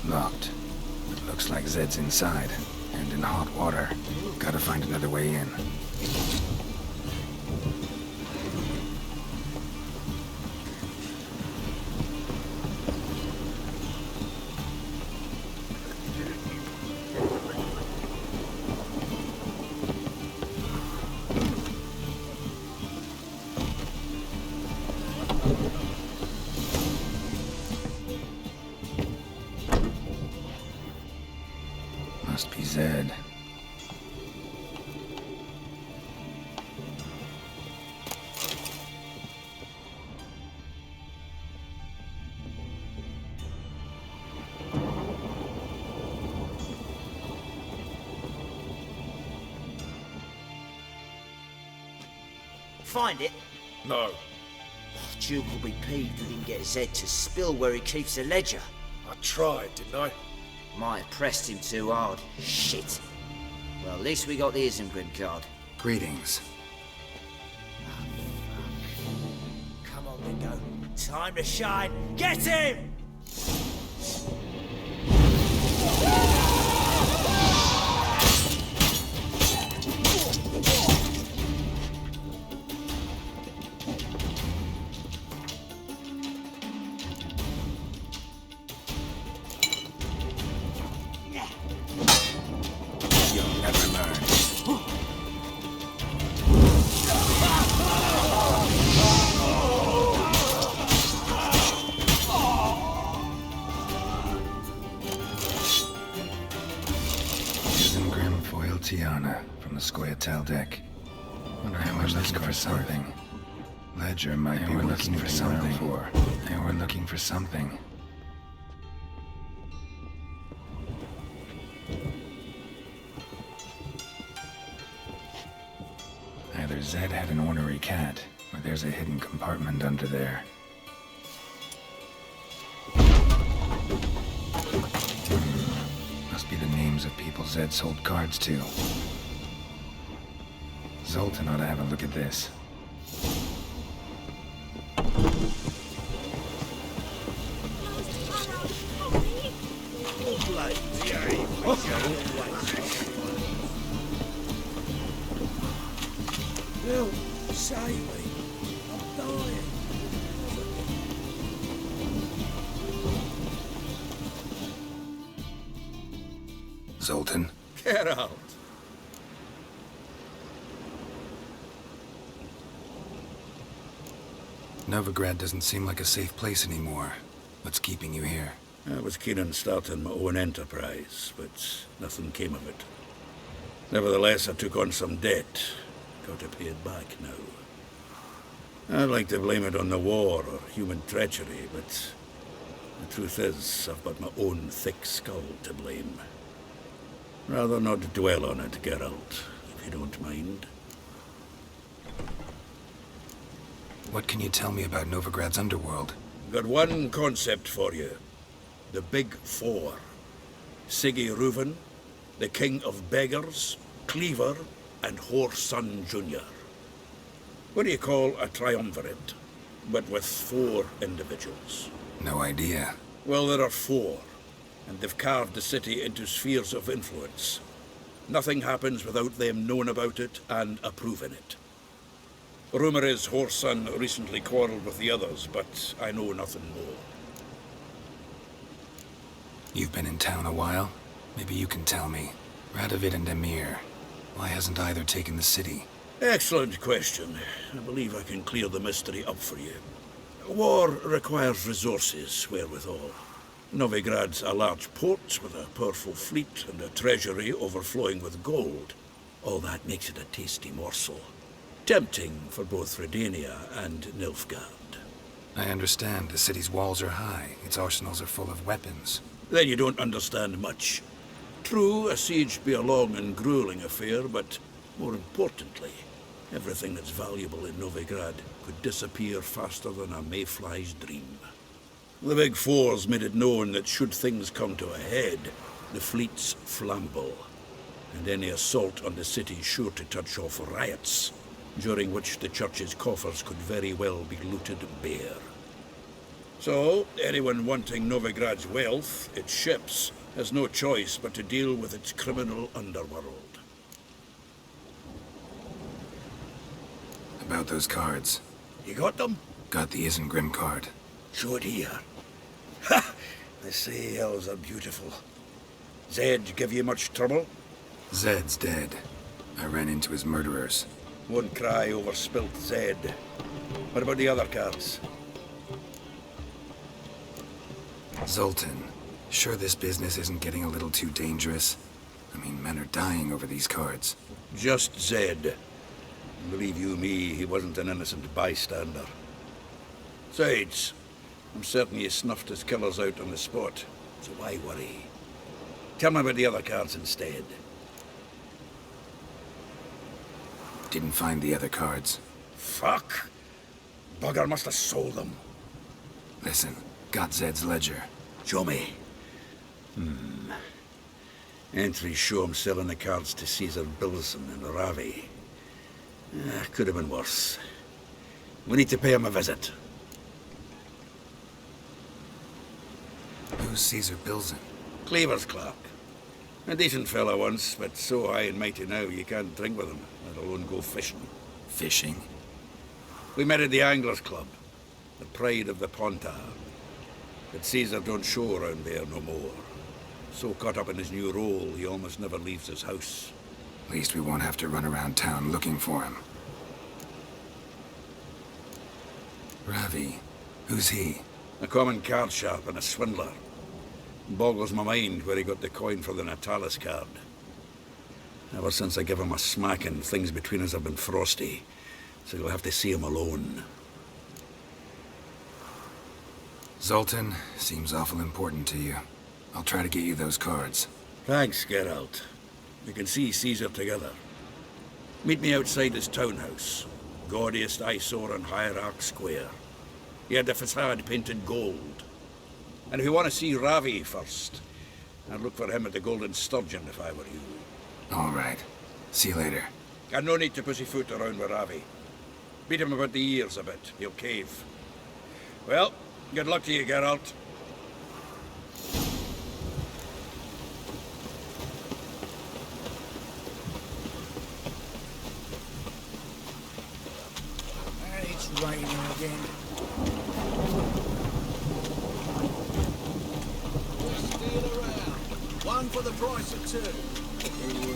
Locked. It looks like Zed's inside, and in hot water. Gotta find another way in. Must be Zed. Find it? No. Duke will be peeved we didn't get Zed to spill where he keeps the ledger. I tried, didn't I? Might have pressed him too hard. Shit. Well, at least we got the Isengrim card. Greetings. Come on, Ringo. Time to shine. Get him! You'll never learn. Isengrim foil Tiana from the Scoia'tael deck. Wonder how much this costs something. Ledger might be looking for something. They were looking for something. Either Zed had an ornery cat, or there's a hidden compartment under there. Must be the names of people Zed sold cards to. Zoltan ought to have a look at this. Bill, save me. I'm dying. Zoltan? Get out. Novigrad doesn't seem like a safe place anymore. What's keeping you here? I was keen on starting my own enterprise, but nothing came of it. Nevertheless, I took on some debt. Got to pay it back now. I'd like to blame it on the war or human treachery, but the truth is, I've got my own thick skull to blame. Rather not dwell on it, Geralt, if you don't mind. What can you tell me about Novigrad's underworld? Got one concept for you. The Big Four. Siggy Reuven, the King of Beggars, Cleaver, and Whoreson Jr. What do you call a triumvirate, but with 4 individuals? No idea. Well, there are 4, and they've carved the city into spheres of influence. Nothing happens without them knowing about it and approving it. Rumor is Whoreson recently quarreled with the others, but I know nothing more. You've been in town a while? Maybe you can tell me. Radovid and Emir. Why hasn't either taken the city? Excellent question. I believe I can clear the mystery up for you. War requires resources wherewithal. Novigrad's a large port with a powerful fleet and a treasury overflowing with gold. All that makes it a tasty morsel. Tempting for both Redania and Nilfgaard. I understand. The city's walls are high. Its arsenals are full of weapons. Then you don't understand much. True, a siege be a long and grueling affair, but more importantly, everything that's valuable in Novigrad could disappear faster than a mayfly's dream. The Big Four's made it known that should things come to a head, the fleet's flammable, and any assault on the city's sure to touch off riots, during which the church's coffers could very well be looted bare. So, anyone wanting Novigrad's wealth, its ships, has no choice but to deal with its criminal underworld. About those cards. You got them? Got the Isengrim card. Show it here. Ha! They say elves are beautiful. Zed give you much trouble? Zed's dead. I ran into his murderers. Won't cry over spilt Zed. What about the other cards? Zoltan, sure this business isn't getting a little too dangerous? I mean, men are dying over these cards. Just Zed. Believe you me, he wasn't an innocent bystander. Sides, I'm certain you snuffed his killers out on the spot, so why worry? Tell me about the other cards instead. Didn't find the other cards. Fuck! Bugger must have sold them. Listen, got Zed's ledger. Show me. Entries show him selling the cards to Caesar Bilson and Ravi. Could have been worse. We need to pay him a visit. Who's Caesar Bilson? Cleaver's clerk. A decent fellow once, but so high and mighty now you can't drink with him, let alone go fishing. Fishing? We met at the Anglers Club, the pride of the Pontar. But Caesar don't show around there no more. So caught up in his new role, he almost never leaves his house. At least we won't have to run around town looking for him. Ravi, who's he? A common card sharp and a swindler. Boggles my mind where he got the coin for the Natalis card. Ever since I gave him a smacking, things between us have been frosty. So you'll have to see him alone. Zoltan, seems awful important to you. I'll try to get you those cards. Thanks, Geralt. We can see Caesar together. Meet me outside his townhouse. Gaudiest eyesore on Hierarch Square. He had the facade painted gold. And if you want to see Ravi first, I'd look for him at the Golden Sturgeon if I were you. All right. See you later. And no need to pussyfoot around with Ravi. Beat him about the ears a bit. He'll cave. Well, good luck to you, Geralt. It's raining again. Steal around. One for the price of two.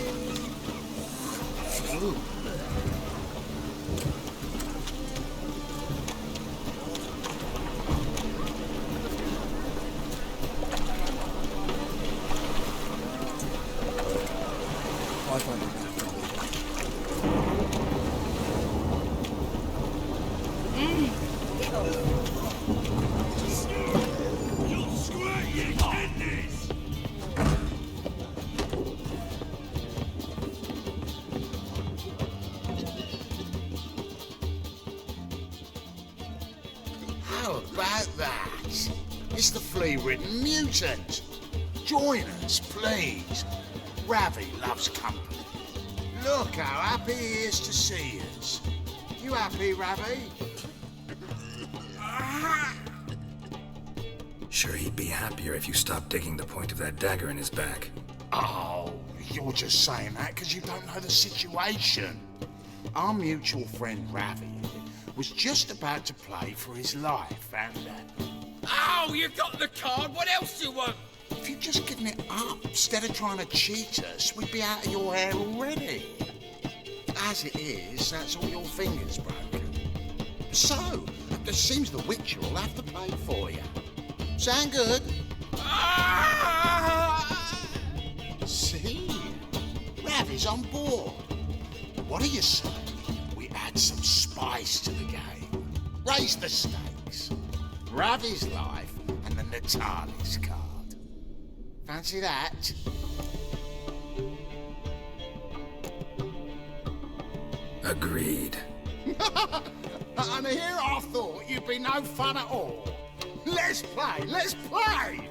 How about that? It's the flea-ridden mutant. Join us, please. Ravi loves company. Look how happy he is to see us. You happy, Ravi? Sure, he'd be happier if you stopped digging the point of that dagger in his back. Oh, you're just saying that because you don't know the situation. Our mutual friend Ravi was just about to play for his life, and Oh, you got the card. What else do you want? if you'd just given it up instead of trying to cheat us, we'd be out of your hair already. As it is, that's all your fingers broken. So, it seems the Witcher will have to pay for you. Sound good? See? Ravi's on board. What do you say? We add some spice to the game. Raise the stakes. Ravi's life and the Natalis card. Fancy that? Agreed. And here I thought you'd be no fun at all. Let's play, let's play!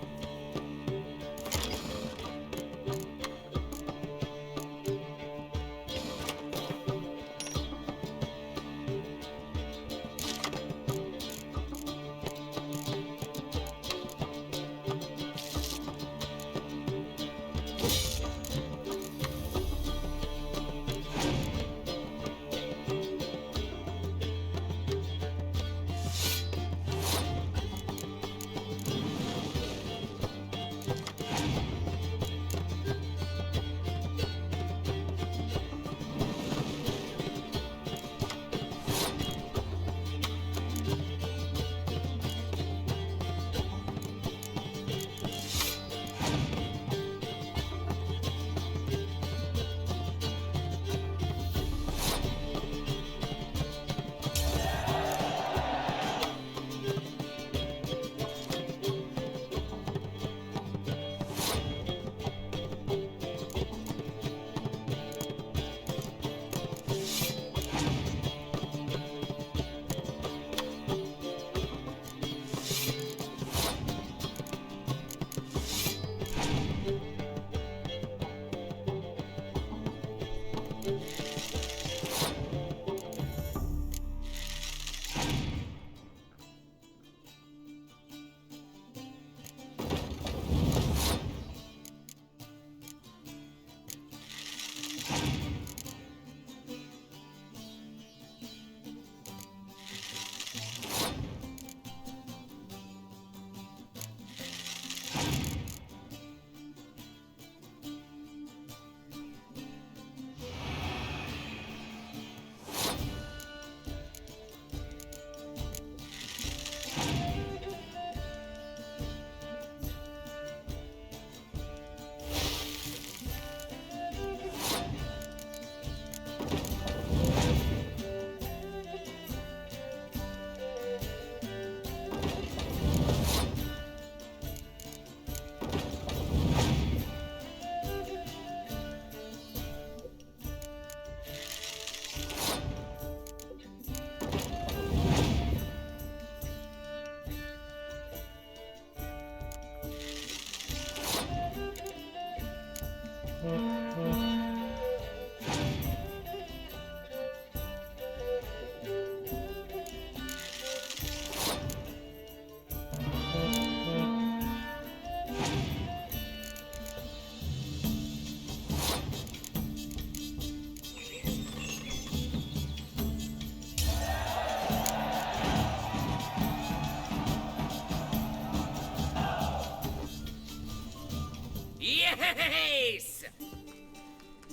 Yes!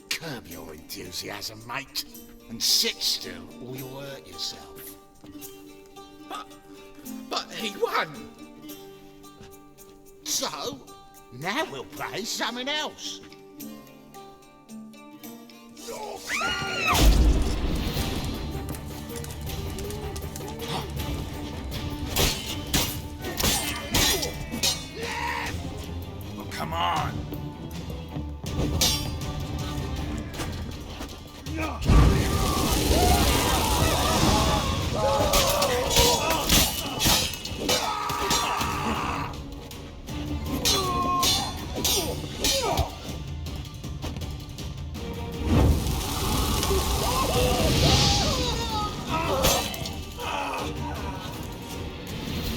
Curb your enthusiasm, mate, and sit still or you'll hurt yourself. But he won! So, now we'll play something else. Well, come on.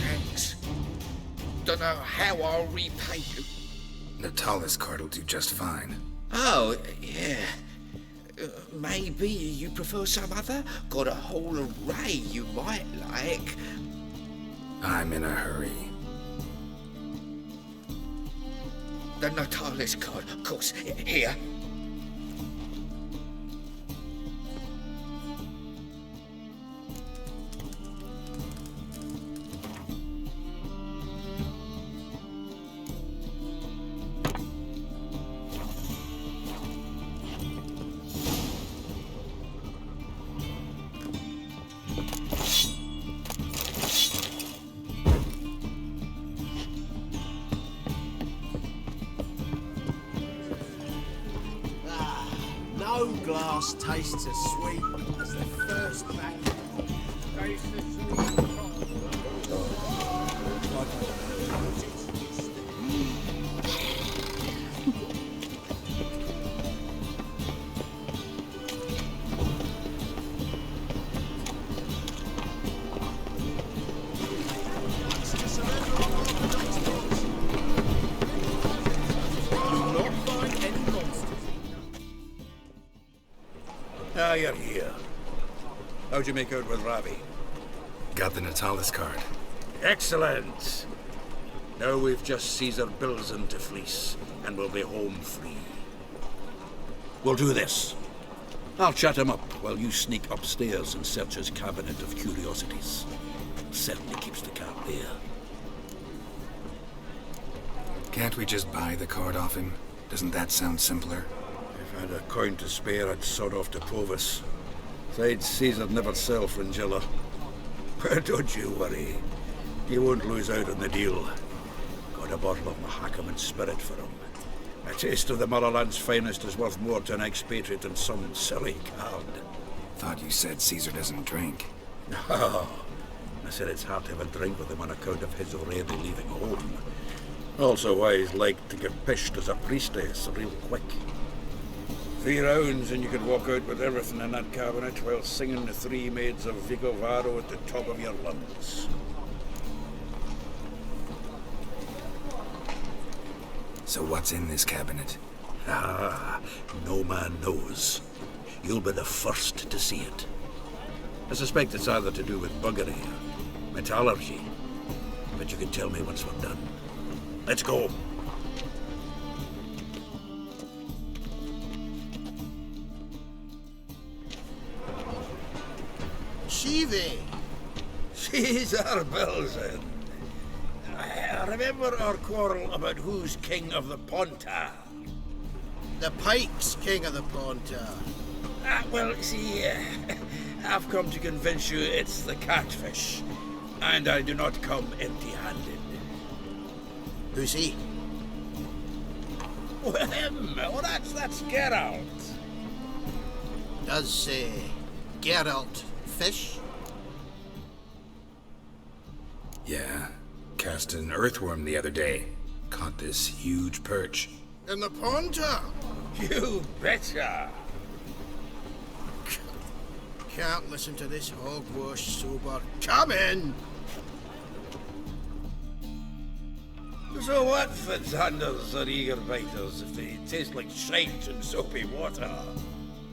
Thanks. Don't know how I'll repay you. Natalis card will do just fine. Oh, yeah. Maybe you prefer some other? Got a whole array you might like. I'm in a hurry. The Natalis card, of course. Here. No glass tastes as sweet as the first batch. Taste the sweet Ah, you're here. How'd you make out with Ravi? Got the Natalis card. Excellent! Now we've just Caesar bills in to fleece, and we'll be home free. We'll do this. I'll chat him up while you sneak upstairs and search his cabinet of curiosities. Certainly keeps the cat there. Can't we just buy the card off him? Doesn't that sound simpler? If I had a coin to spare, I'd sod off to Provis. Besides, Caesar'd never sell Fringilla. But don't you worry. You won't lose out on the deal. Got a bottle of Mahakaman spirit for him. A taste of the motherland's finest is worth more to an expatriate than some silly card. Thought you said Caesar doesn't drink. No. I said it's hard to have a drink with him on account of his already leaving home. Also why he's like to get pished as a priestess real quick. 3 rounds and you could walk out with everything in that cabinet while singing the 3 maids of Vigovaro at the top of your lungs. So what's in this cabinet? Ah, no man knows. You'll be the first to see it. I suspect it's either to do with buggery or metallurgy. But you can tell me once we're done. Let's go. Shivi! Caesar Belzen. I remember our quarrel about who's king of the Ponta. The Pike's king of the Ponta. Well, see, I've come to convince you it's the catfish. And I do not come empty-handed. Who's he? Well, him. Well, that's Geralt. Does Geralt fish? Yeah. Cast an earthworm the other day. Caught this huge perch. In the Ponta? You betcha! Can't listen to this hogwash sober. Come in! So what, Fitzhanders or eager biters, if they taste like shite and soapy water?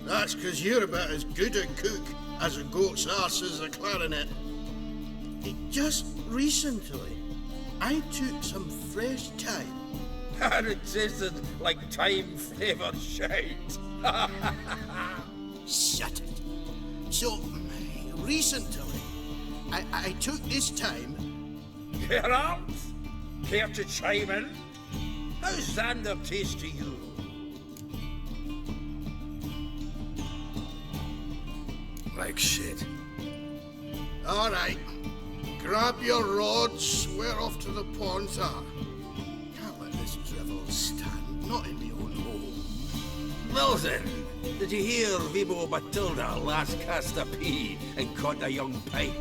That's 'cause you're about as good a cook as a goat's arse is a clarinet. Just recently, I took some fresh thyme. And it tasted like thyme-flavoured shite. Shut it. So, recently, I took this thyme. Geralt? Care to chime in? How's Xander taste to you? Like shit. All right. Grab your rods. We're off to the Ponta. Can't let this drivel stand. Not in my own home. Milton, did you hear Vibo Batilda last cast a pea and caught a young pike?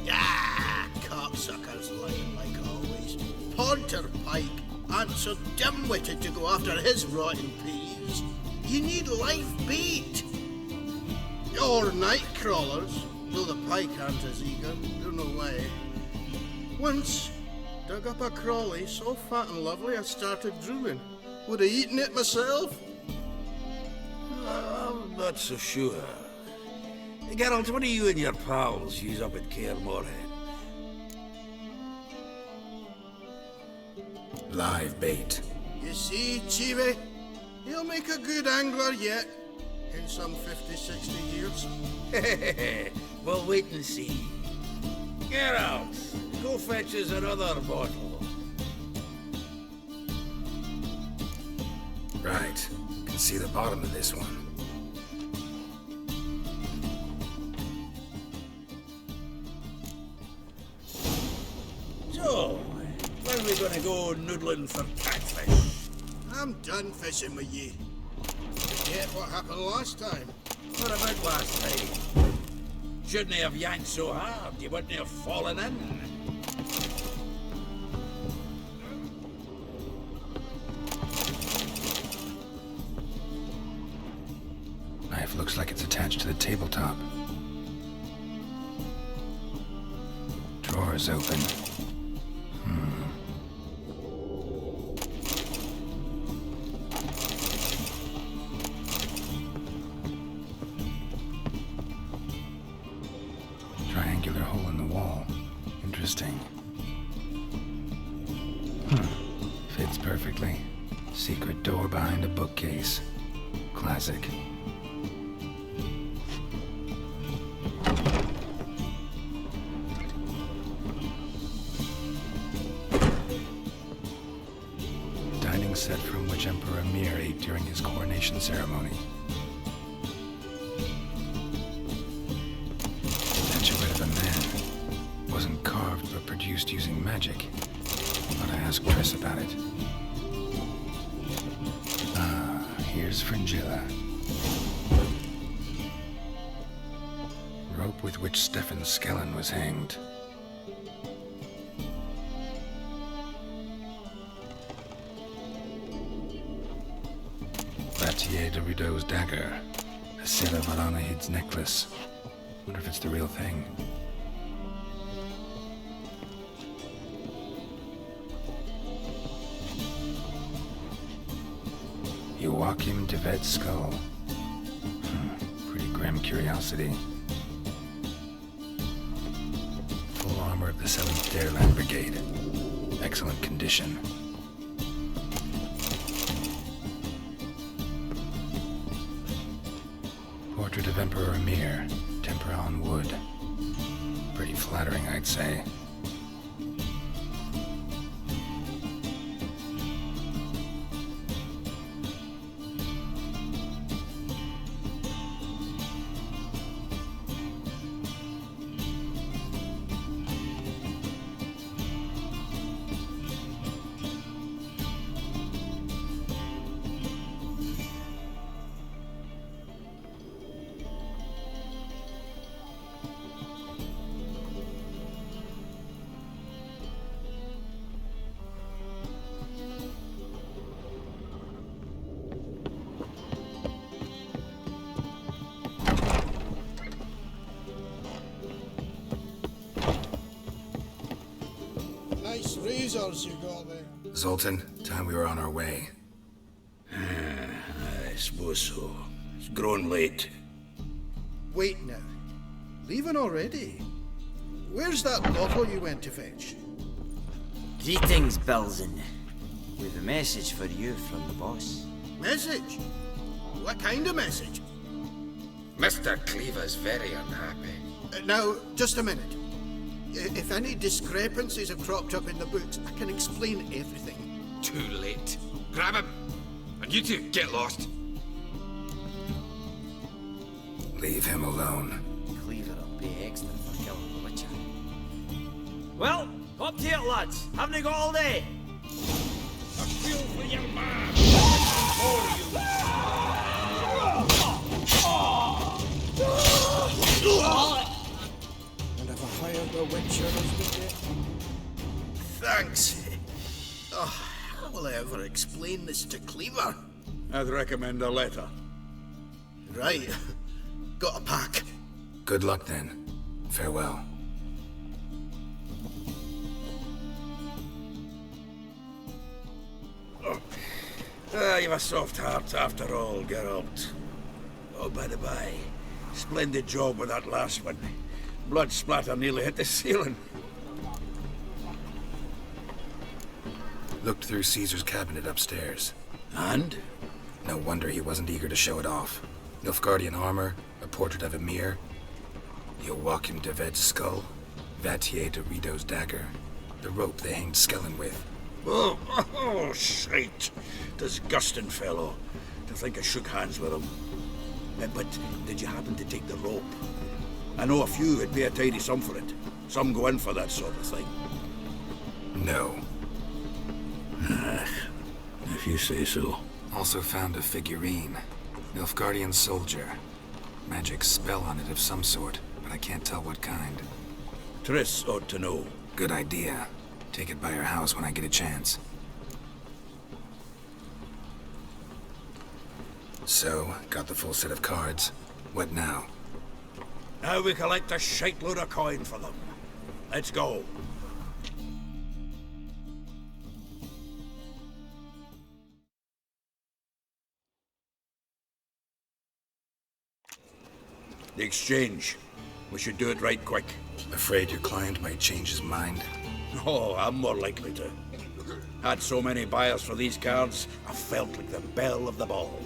Ah, cocksuckers lying like always. Ponter Pike aren't so dim-witted to go after his rotten peas. You need live bait. Or night crawlers, though the pike aren't as eager. Don't know why. Once, dug up a crawly so fat and lovely I started drooling. Would have eaten it myself. I'm not so sure. Geralt, what do you and your pals use up at Kaer Morhen? Live bait. You see, Chibi, he'll make a good angler yet. In some 50, 60 years. We'll wait and see. Geralt, go fetch us another bottle. Right. Can see the bottom of this one. So, when are we gonna go noodling for catfish? I'm done fishing with ye. Forget what happened last time. What about last time? Shouldn't have yanked so hard, you wouldn't have fallen in. Knife looks like it's attached to the tabletop. Drawer's open. Triangular hole in the wall. Interesting. Fits perfectly. Secret door behind a bookcase. Classic. Dining set from which Emperor Mir ate during his coronation ceremony. Statuette of a man. Wasn't carved but produced using magic. Thought I asked Triss about it. Ah, here's Fringilla. Rope with which Stefan Skellen was hanged. Batier de Rideau's dagger. A Sarah Valanahid's necklace. Wonder if it's the real thing. Joachim de Ved's skull. Pretty grim curiosity. Full armor of the 7th Dareland Brigade. Excellent condition. Portrait of Emperor Mir. Tempera on wood. Pretty flattering, I'd say. lasers you got there? Zoltan, time we were on our way. I suppose so. It's grown late. Wait now. Leaving already? Where's that bottle you went to fetch? Greetings, Belzen. We've a message for you from the boss. Message? What kind of message? Mr. Cleaver's very unhappy. Now, just a minute. If any discrepancies have cropped up in the books, I can explain everything. Too late. Grab him! And you two, get lost. Leave him alone. Cleaver will be extra for killing the Witcher. Well, up to it, lads. Haven't you got all day? A feel for your man! And have I hired a Witcher as the debt? Thanks. Oh, how will I ever explain this to Cleaver? I'd recommend a letter. Right. Got a pack. Good luck then. Farewell. You've a soft heart after all, Geralt. Oh, by the by, splendid job with that last one. Blood splatter nearly hit the ceiling. Looked through Caesar's cabinet upstairs. And? No wonder he wasn't eager to show it off. Nilfgaardian armor, a portrait of Emir, Joachim de Ved's skull, Vatier de Rideau's dagger, the rope they hanged Skellen with. Oh, shite. Disgusting fellow. To think I shook hands with him. But did you happen to take the rope? I know a few would pay a tidy sum for it. Some go in for that sort of thing. No. If you say so. Also found a figurine. Nilfgaardian soldier. Magic spell on it of some sort, but I can't tell what kind. Triss ought to know. Good idea. Take it by her house when I get a chance. So, got the full set of cards. What now? Now we collect a shite load of coin for them. Let's go. The exchange. We should do it right quick. Afraid your client might change his mind? Oh, I'm more likely to. Had so many buyers for these cards, I felt like the belle of the ball.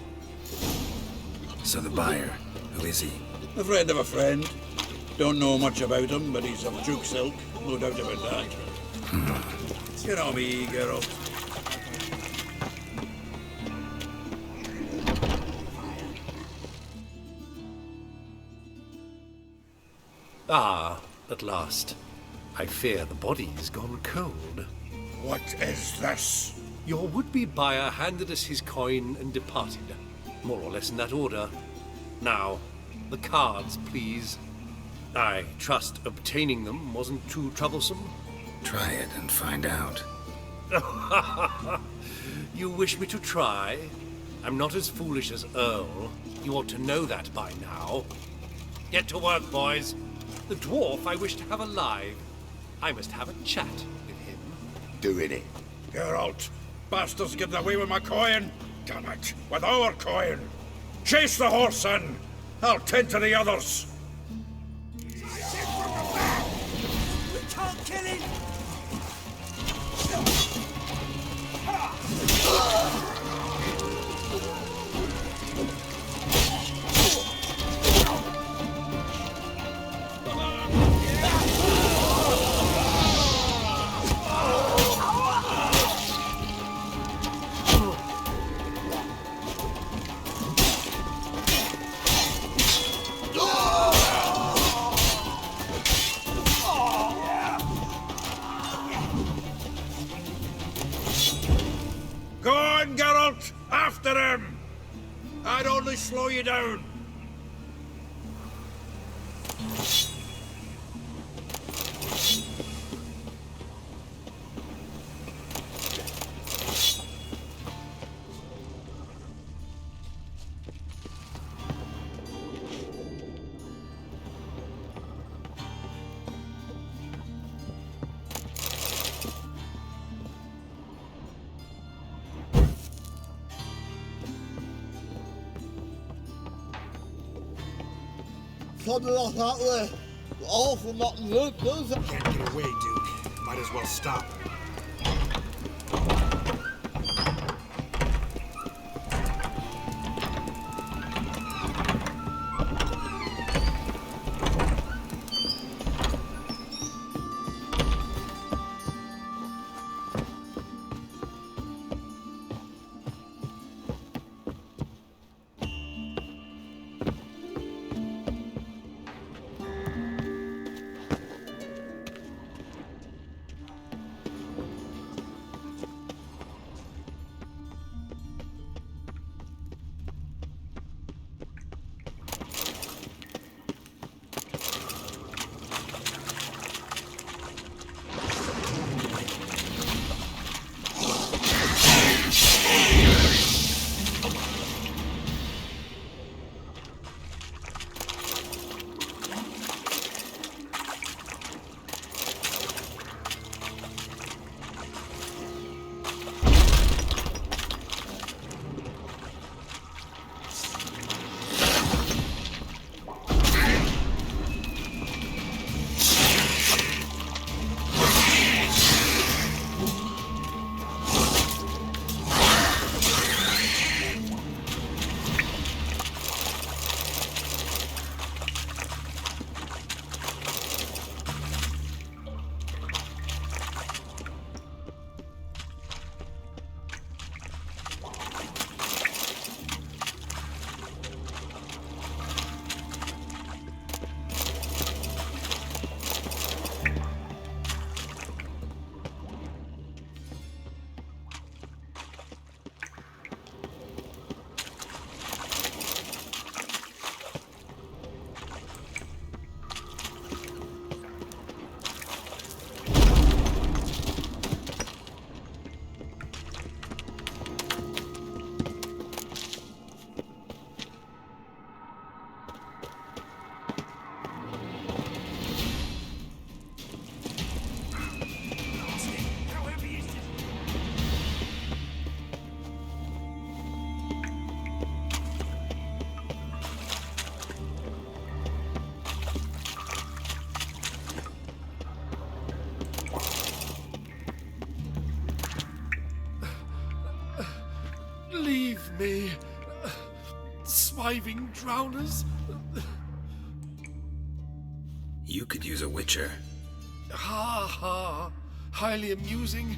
So the buyer, who is he? A friend of a friend. Don't know much about him, but he's of Duke Silk, no doubt about that. You know me, Geralt. Ah, at last. I fear the body's gone cold. What is this? Your would-be buyer handed us his coin and departed. More or less in that order. Now, the cards, please. I trust obtaining them wasn't too troublesome. Try it and find out. You wish me to try? I'm not as foolish as Earl. You ought to know that by now. Get to work, boys. The dwarf I wish to have alive. I must have a chat with him. Doing it. Geralt, bastards getting away with my coin. Damn it, with our coin. Chase the horse in. I'll tend to the others. We can't kill him! Go on, Geralt! After him! I'd only slow you down. plodding off that way. All for nothing good, does it? Can't get away, Duke. Might as well stop. Leave me, swiving drowners. You could use a witcher. Ha ha, highly amusing.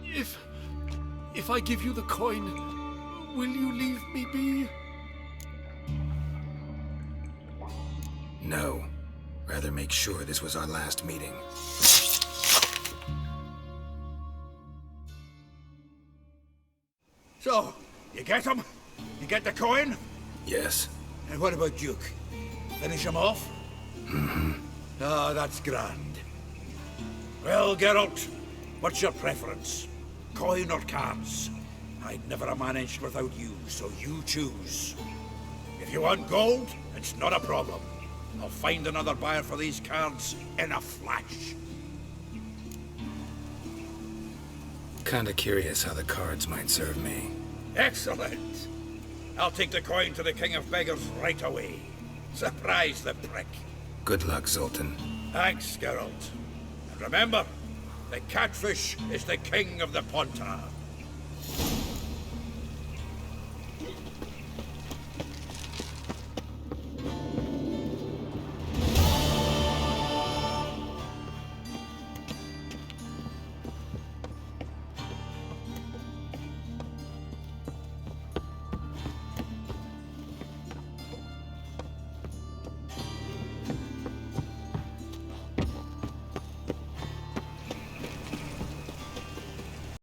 If I give you the coin, will you leave me be? No. Rather make sure this was our last meeting. So, you get him? You get the coin? Yes. And what about Duke? Finish him off? Ah, that's grand. Well, Geralt, what's your preference? Coin or cards? I'd never have managed without you, so you choose. If you want gold, it's not a problem. I'll find another buyer for these cards in a flash. Kinda curious how the cards might serve me. Excellent. I'll take the coin to the King of Beggars right away. Surprise the prick. Good luck, Zoltan. Thanks, Geralt. And remember, the catfish is the king of the Pontar.